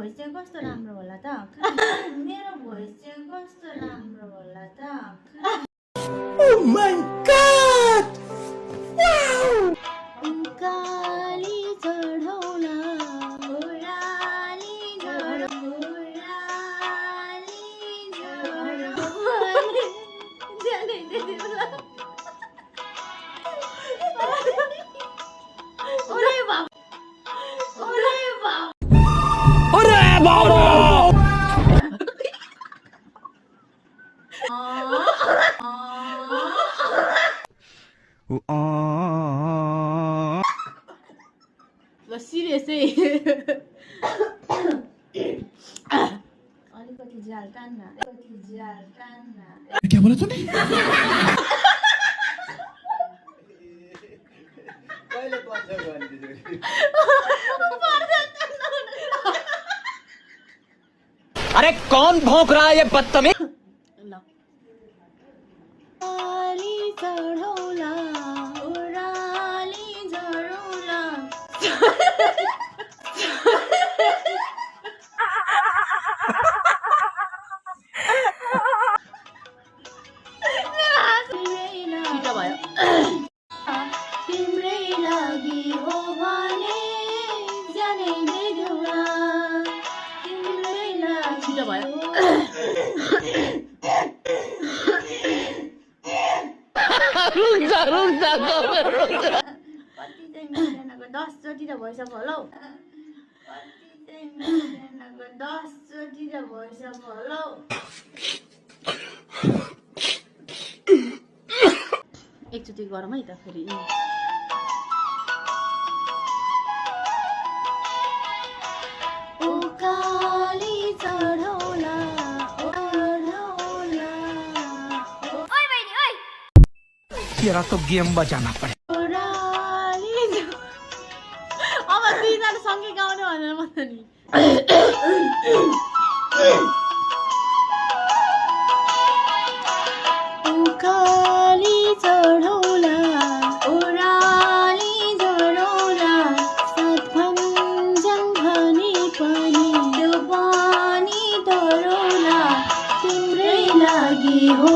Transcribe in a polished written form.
Voice चाहिँ कस्तो राम्रो होला त मेरो भोइस चाहिँ कस्तो राम्रो होला त Oh my god! Wow! काली चढौला ओराली झडौला जाने दिदिला ओरे बाबा अरे बाबा! ल सिरियसै अलिकति जाल टान्न क्या बोला तूने? अरे कौन भौंक रहा है ये बदतमीज? ल काली चढौला ओराली झडौला छिटो भयो तिम्रै लागि हो भने जानै दिदिउला तिम्रै लागि छिटो भयो कति चाहिँ मिल्दैनको 10 चोटि त भइसक्यो होला हौ कति चाहिँ मिल्दैनको 10 चोटि त भइसक्यो होला हौ एकचोटि गरौँ है त फेरि ओ काली चढौला ओढौला ओइ बहिनी ओइ तेरा तो गेम बजाना पड़े। ओराली अब दुईजना सँगै गाउने भनेर म त नि काली चढौला ओराली झडौला सात भन्छन् भने पनि त्यो पानी डरौला तिम्रै लागि हो